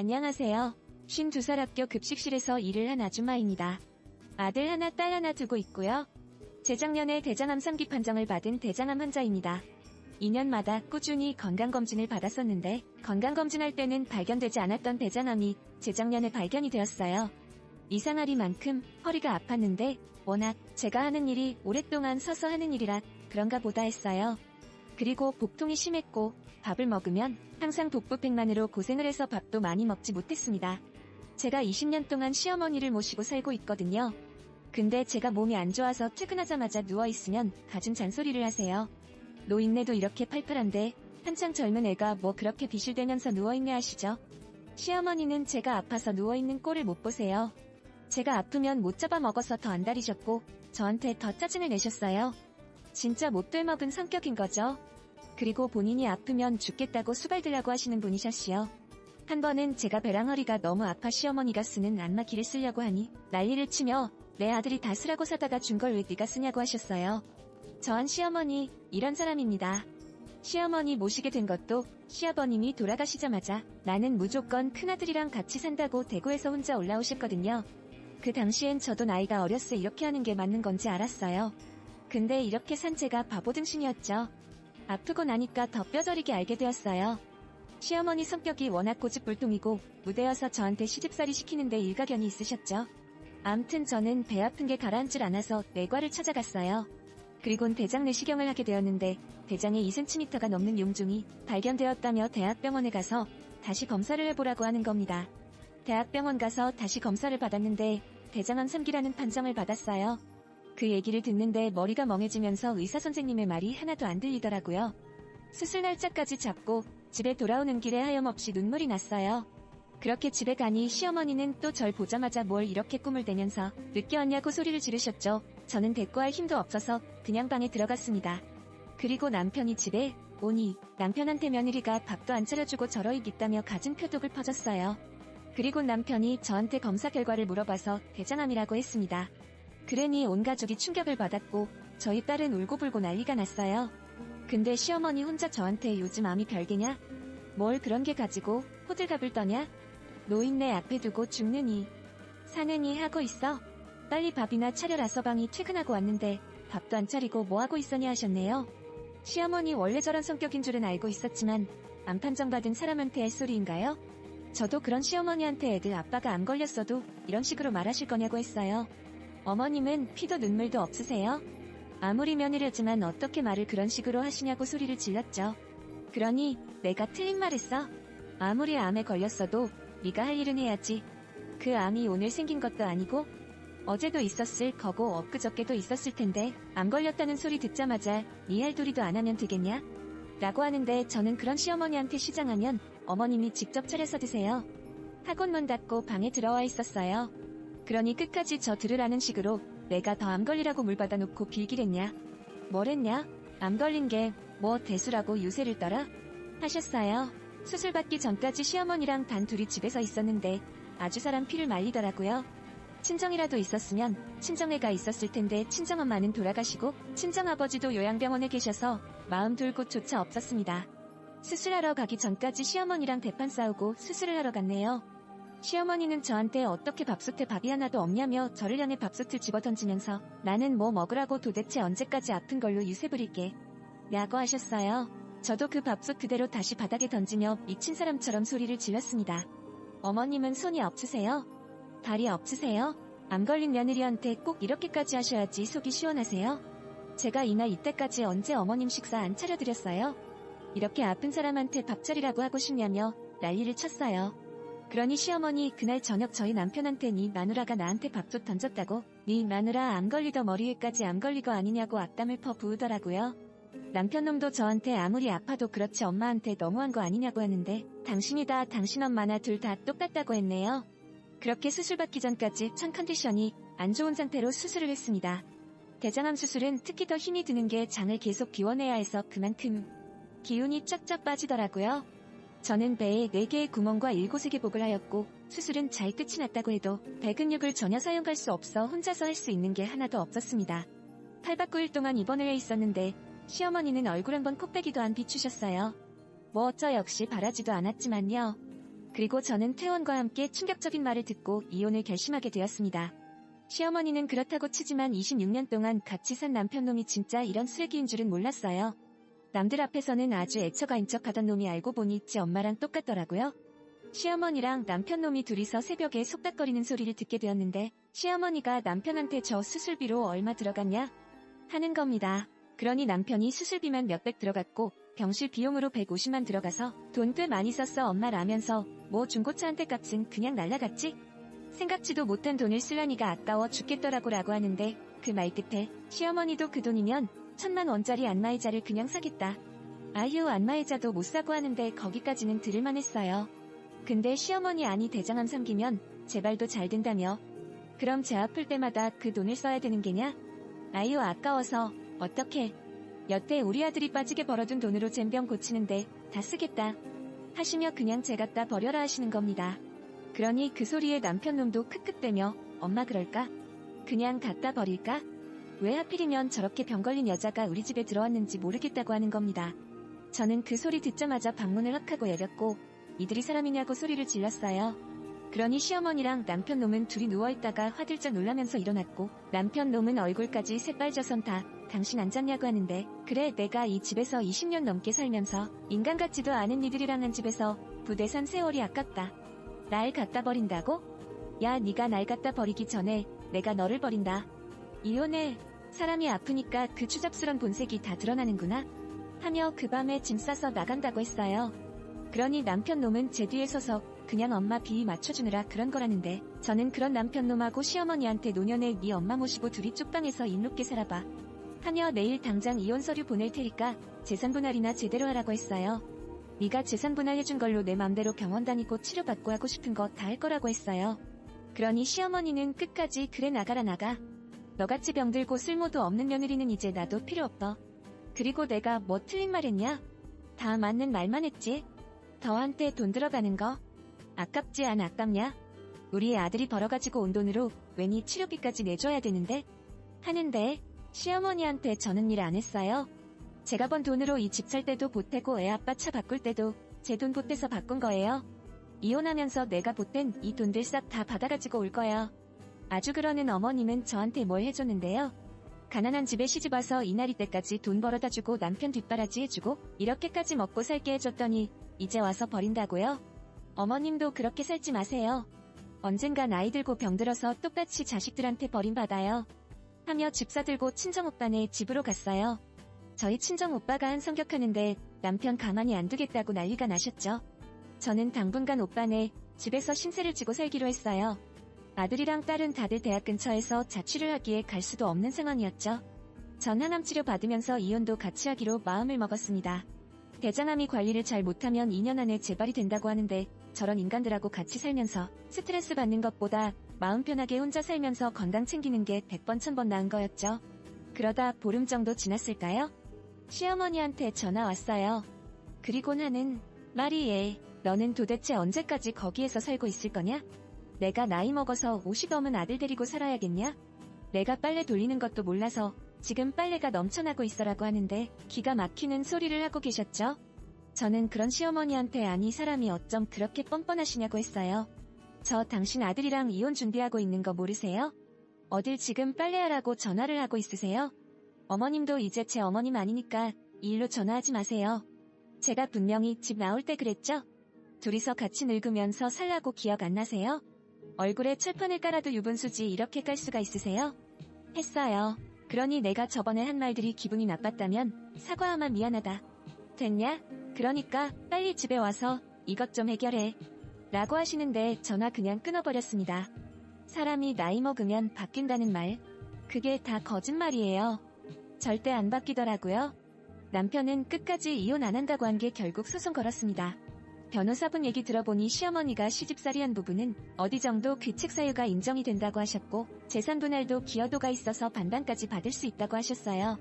안녕하세요. 52살 학교 급식실에서 일을 한 아줌마입니다. 아들 하나, 딸 하나 두고 있고요. 재작년에 대장암 3기 판정을 받은 대장암 환자입니다. 2년마다 꾸준히 건강검진을 받았었는데 건강검진할 때는 발견되지 않았던 대장암이 재작년에 발견이 되었어요. 이상하리만큼 허리가 아팠는데 워낙 제가 하는 일이 오랫동안 서서 하는 일이라 그런가 보다 했어요. 그리고 복통이 심했고 밥을 먹으면 항상 독부팩만으로 고생을 해서 밥도 많이 먹지 못했습니다. 제가 20년 동안 시어머니를 모시고 살고 있거든요. 근데 제가 몸이 안 좋아서 퇴근하자마자 누워있으면 갖은 잔소리를 하세요. 노인네도 이렇게 팔팔한데 한창 젊은 애가 뭐 그렇게 비실대면서 누워있네 하시죠. 시어머니는 제가 아파서 누워있는 꼴을 못 보세요. 제가 아프면 못 잡아먹어서 더 안달이셨고 저한테 더 짜증을 내셨어요. 진짜 못돼 먹은 성격인 거죠. 그리고 본인이 아프면 죽겠다고 수발들라고 하시는 분이셨시요. 한 번은 제가 배랑 허리가 너무 아파 시어머니가 쓰는 안마기를 쓰려고 하니 난리를 치며 내 아들이 다 쓰라고 사다가 준 걸 왜 네가 쓰냐고 하셨어요. 저한 시어머니 이런 사람입니다. 시어머니 모시게 된 것도 시아버님이 돌아가시자마자 나는 무조건 큰아들이랑 같이 산다고 대구에서 혼자 올라오셨거든요. 그 당시엔 저도 나이가 어렸을 이렇게 하는 게 맞는 건지 알았어요. 근데 이렇게 산 제가 바보등신이었죠. 아프고 나니까 더 뼈저리게 알게 되었어요. 시어머니 성격이 워낙 고집불통이고 무대여서 저한테 시집살이 시키는데 일가견이 있으셨죠. 암튼 저는 배 아픈 게 가라앉질 않아서 내과를 찾아갔어요. 그리곤 대장 내시경을 하게 되었는데 대장에 2cm가 넘는 용종이 발견되었다며 대학병원에 가서 다시 검사를 해보라고 하는 겁니다. 대학병원 가서 다시 검사를 받았는데 대장암 3기라는 판정을 받았어요. 그 얘기를 듣는데 머리가 멍해지면서 의사선생님의 말이 하나도 안 들리더라고요. 수술 날짜까지 잡고 집에 돌아오는 길에 하염없이 눈물이 났어요. 그렇게 집에 가니 시어머니는 또 절 보자마자 뭘 이렇게 꿈을 대면서 늦게 왔냐고 소리를 지르셨죠. 저는 대꾸할 힘도 없어서 그냥 방에 들어갔습니다. 그리고 남편이 집에 오니 남편한테 며느리가 밥도 안 차려주고 저러익 있다며 갖은 표독을 퍼졌어요. 그리고 남편이 저한테 검사 결과를 물어봐서 대장암이라고 했습니다. 그러니 온 가족이 충격을 받았고 저희 딸은 울고불고 난리가 났어요. 근데 시어머니 혼자 저한테 요즘 암이 별개냐? 뭘 그런 게 가지고 호들갑을 떠냐? 노인네 앞에 두고 죽느니 사느니 하고 있어. 빨리 밥이나 차려라. 서방이 퇴근하고 왔는데 밥도 안 차리고 뭐하고 있었냐 하셨네요. 시어머니 원래 저런 성격인 줄은 알고 있었지만 암 판정 받은 사람한테 할 소리인가요? 저도 그런 시어머니한테 애들 아빠가 암 걸렸어도 이런 식으로 말하실 거냐고 했어요. 어머님은 피도 눈물도 없으세요? 아무리 며느리지만 어떻게 말을 그런 식으로 하시냐고 소리를 질렀죠. 그러니 내가 틀린 말 했어. 아무리 암에 걸렸어도 네가 할 일은 해야지. 그 암이 오늘 생긴 것도 아니고 어제도 있었을 거고 엊그저께도 있었을 텐데 암 걸렸다는 소리 듣자마자 네 할 도리도 안 하면 되겠냐? 라고 하는데 저는 그런 시어머니한테 시장하면 어머님이 직접 차려서 드세요. 학원 문 닫고 방에 들어와 있었어요. 그러니 끝까지 저 들으라는 식으로 내가 더 암 걸리라고 물 받아놓고 빌기랬냐? 뭐랬냐? 암 걸린 게 뭐 대수라고 유세를 떨어? 하셨어요. 수술 받기 전까지 시어머니랑 단 둘이 집에서 있었는데 아주 사람 피를 말리더라고요. 친정이라도 있었으면 친정애가 있었을 텐데 친정엄마는 돌아가시고 친정아버지도 요양병원에 계셔서 마음 둘 곳조차 없었습니다. 수술하러 가기 전까지 시어머니랑 대판 싸우고 수술을 하러 갔네요. 시어머니는 저한테 어떻게 밥솥에 밥이 하나도 없냐며 저를 향해 밥솥을 집어던지면서 나는 뭐 먹으라고 도대체 언제까지 아픈 걸로 유세 부릴게 라고 하셨어요. 저도 그 밥솥 그대로 다시 바닥에 던지며 미친 사람처럼 소리를 질렀습니다. 어머님은 손이 없으세요? 발이 없으세요? 암 걸린 며느리한테 꼭 이렇게까지 하셔야지 속이 시원하세요? 제가 이날 이때까지 언제 어머님 식사 안 차려드렸어요? 이렇게 아픈 사람한테 밥 차리라고 하고 싶냐며 난리를 쳤어요. 그러니 시어머니 그날 저녁 저희 남편한테 네 마누라가 나한테 밥솥 던졌다고 네 마누라 암 걸리더 머리 위까지 암 걸리거 아니냐고 악담을 퍼부으더라고요. 남편놈도 저한테 아무리 아파도 그렇지 엄마한테 너무한 거 아니냐고 하는데 당신이다 당신 엄마나 둘 다 똑같다고 했네요. 그렇게 수술 받기 전까지 천 컨디션이 안 좋은 상태로 수술을 했습니다. 대장암 수술은 특히 더 힘이 드는 게 장을 계속 비워내야 해서 그만큼 기운이 쫙쫙 빠지더라고요. 저는 배에 4개의 구멍과 7곳의 개복을 하였고 수술은 잘 끝이 났다고 해도 배 근육을 전혀 사용할 수 없어 혼자서 할 수 있는 게 하나도 없었습니다. 8박 9일 동안 입원을 해 있었는데 시어머니는 얼굴 한번 콧배기도 안 비추셨어요. 뭐 어쩌 역시 바라지도 않았지만요. 그리고 저는 퇴원과 함께 충격적인 말을 듣고 이혼을 결심하게 되었습니다. 시어머니는 그렇다고 치지만 26년 동안 같이 산 남편놈이 진짜 이런 쓰레기인 줄은 몰랐어요. 남들 앞에서는 아주 애처가인 척하던 놈이 알고 보니 지 엄마랑 똑같더라고요. 시어머니랑 남편놈이 둘이서 새벽에 속닥거리는 소리를 듣게 되었는데 시어머니가 남편한테 저 수술비로 얼마 들어갔냐? 하는 겁니다. 그러니 남편이 수술비만 몇백 들어갔고 병실 비용으로 150만 들어가서 돈 꽤 많이 썼어 엄마라면서 뭐 중고차 한 대 값은 그냥 날라갔지? 생각지도 못한 돈을 쓰려니까 아까워 죽겠더라고 라고 하는데 그 말 끝에 시어머니도 그 돈이면 1000만 원짜리 안마의자를 그냥 사겠다. 아휴 안마의자도 못 사고 하는데 거기까지는 들을만 했어요. 근데 시어머니 안이 대장암 삼기면 제 말도 잘 된다며. 그럼 제 아플 때마다 그 돈을 써야 되는 게냐? 아유 아까워서 어떡해. 여태 우리 아들이 빠지게 벌어둔 돈으로 젬병 고치는데 다 쓰겠다. 하시며 그냥 제 갖다 버려라 하시는 겁니다. 그러니 그 소리에 남편놈도 크크대며 엄마 그럴까? 그냥 갖다 버릴까? 왜 하필이면 저렇게 병 걸린 여자가 우리 집에 들어왔는지 모르겠다고 하는 겁니다. 저는 그 소리 듣자마자 방문을 헉 하고 열었고 이들이 사람이냐고 소리를 질렀어요. 그러니 시어머니랑 남편놈은 둘이 누워있다가 화들짝 놀라면서 일어났고 남편놈은 얼굴까지 새빨져선 다 당신 안 잤냐고 하는데 그래 내가 이 집에서 20년 넘게 살면서 인간 같지도 않은 니들이랑 한 집에서 부대 산 세월이 아깝다. 날 갖다 버린다고? 야 네가 날 갖다 버리기 전에 내가 너를 버린다. 이혼해. 사람이 아프니까 그 추잡스런 본색이 다 드러나는구나. 하며 그 밤에 짐 싸서 나간다고 했어요. 그러니 남편놈은 제 뒤에 서서 그냥 엄마 비위 맞춰주느라 그런 거라는데 저는 그런 남편놈하고 시어머니한테 노년에 네 엄마 모시고 둘이 쪽방에서 인롭게 살아봐. 하며 내일 당장 이혼 서류 보낼 테니까 재산분할이나 제대로 하라고 했어요. 네가 재산분할해준 걸로 내 맘대로 병원 다니고 치료받고 하고 싶은 거 다 할 거라고 했어요. 그러니 시어머니는 끝까지 그래 나가라 나가. 너같이 병들고 쓸모도 없는 며느리는 이제 나도 필요 없어. 그리고 내가 뭐 틀린 말 했냐? 다 맞는 말만 했지. 더한테 돈 들어가는 거 아깝지 안 아깝냐? 우리 아들이 벌어가지고 온 돈으로 괜히 치료비까지 내줘야 되는데? 하는데 시어머니한테 저는 일 안 했어요. 제가 번 돈으로 이 집 살 때도 보태고 애 아빠 차 바꿀 때도 제 돈 보태서 바꾼 거예요. 이혼하면서 내가 보탠 이 돈들 싹 다 받아가지고 올 거예요. 아주 그러는 어머님은 저한테 뭘 해줬는데요. 가난한 집에 시집와서 이날이 때까지 돈 벌어다 주고 남편 뒷바라지 해주고 이렇게까지 먹고 살게 해줬더니 이제 와서 버린다고요? 어머님도 그렇게 살지 마세요. 언젠간 아이 들고 병들어서 똑같이 자식들한테 버림받아요. 하며 집 사들고 친정오빠네 집으로 갔어요. 저희 친정오빠가 한 성격하는데 남편 가만히 안 두겠다고 난리가 나셨죠. 저는 당분간 오빠네 집에서 신세를 지고 살기로 했어요. 아들이랑 딸은 다들 대학 근처에서 자취를 하기에 갈 수도 없는 상황이었죠. 전 항암 치료 받으면서 이혼도 같이 하기로 마음을 먹었습니다. 대장암이 관리를 잘 못하면 2년 안에 재발이 된다고 하는데 저런 인간들하고 같이 살면서 스트레스 받는 것보다 마음 편하게 혼자 살면서 건강 챙기는 게 100번 1000번 나은 거였죠. 그러다 보름 정도 지났을까요? 시어머니한테 전화 왔어요. 그리고 나는 말이 얘 너는 도대체 언제까지 거기에서 살고 있을 거냐? 내가 나이 먹어서 50 넘은 아들 데리고 살아야겠냐? 내가 빨래 돌리는 것도 몰라서 지금 빨래가 넘쳐나고 있어라고 하는데 기가 막히는 소리를 하고 계셨죠? 저는 그런 시어머니한테 아니 사람이 어쩜 그렇게 뻔뻔하시냐고 했어요. 저 당신 아들이랑 이혼 준비하고 있는 거 모르세요? 어딜 지금 빨래하라고 전화를 하고 있으세요? 어머님도 이제 제 어머님 아니니까 이 일로 전화하지 마세요. 제가 분명히 집 나올 때 그랬죠? 둘이서 같이 늙으면서 살라고 기억 안 나세요? 얼굴에 철판을 깔아도 유분수지 이렇게 깔 수가 있으세요? 했어요. 그러니 내가 저번에 한 말들이 기분이 나빴다면 사과하면 미안하다. 됐냐? 그러니까 빨리 집에 와서 이것 좀 해결해. 라고 하시는데 전화 그냥 끊어버렸습니다. 사람이 나이 먹으면 바뀐다는 말. 그게 다 거짓말이에요. 절대 안 바뀌더라고요. 남편은 끝까지 이혼 안 한다고 한 게 결국 소송 걸었습니다. 변호사분 얘기 들어보니 시어머니가 시집살이한 부분은 어디 정도 귀책 사유가 인정이 된다고 하셨고 재산분할도 기여도가 있어서 반반까지 받을 수 있다고 하셨어요.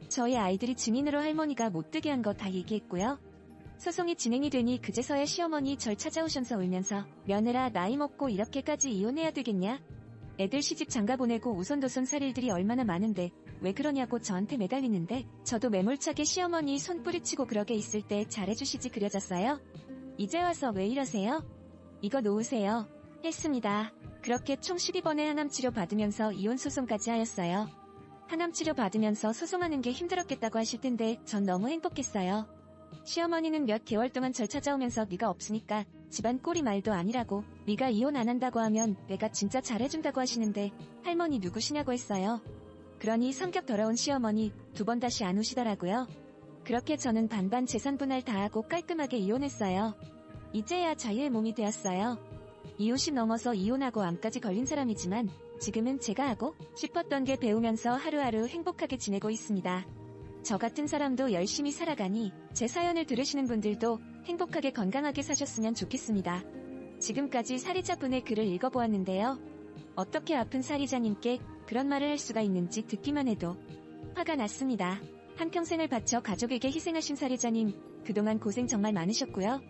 저희 아이들이 증인으로 할머니가 못되게 한 거 다 얘기했고요. 소송이 진행이 되니 그제서야 시어머니 절 찾아오셔서 울면서 며느라 나이 먹고 이렇게까지 이혼해야 되겠냐? 애들 시집 장가 보내고 우선도선 살 일들이 얼마나 많은데 왜 그러냐고 저한테 매달리는데 저도 매몰차게 시어머니 손 뿌리치고 그러게 있을 때 잘해주시지 그려졌어요? 이제 와서 왜 이러세요? 이거 놓으세요. 했습니다. 그렇게 총 12번의 항암치료 받으면서 이혼 소송까지 하였어요. 항암치료 받으면서 소송하는 게 힘들었겠다고 하실 텐데 전 너무 행복했어요. 시어머니는 몇 개월 동안 절 찾아오면서 네가 없으니까 집안 꼴이 말도 아니라고, 네가 이혼 안 한다고 하면 내가 진짜 잘해준다고 하시는데 할머니 누구시냐고 했어요. 그러니 성격 더러운 시어머니 2번 다시 안 오시더라고요. 그렇게 저는 반반 재산 분할 다 하고 깔끔하게 이혼했어요. 이제야 자유의 몸이 되었어요. 이웃이 넘어서 이혼하고 암까지 걸린 사람이지만 지금은 제가 하고 싶었던 게 배우면서 하루하루 행복하게 지내고 있습니다. 저 같은 사람도 열심히 살아가니 제 사연을 들으시는 분들도 행복하게 건강하게 사셨으면 좋겠습니다. 지금까지 사리자분의 글을 읽어보았는데요. 어떻게 아픈 사리자님께 그런 말을 할 수가 있는지 듣기만 해도 화가 났습니다. 한평생을 바쳐 가족에게 희생하신 사리자님, 그동안 고생 정말 많으셨고요.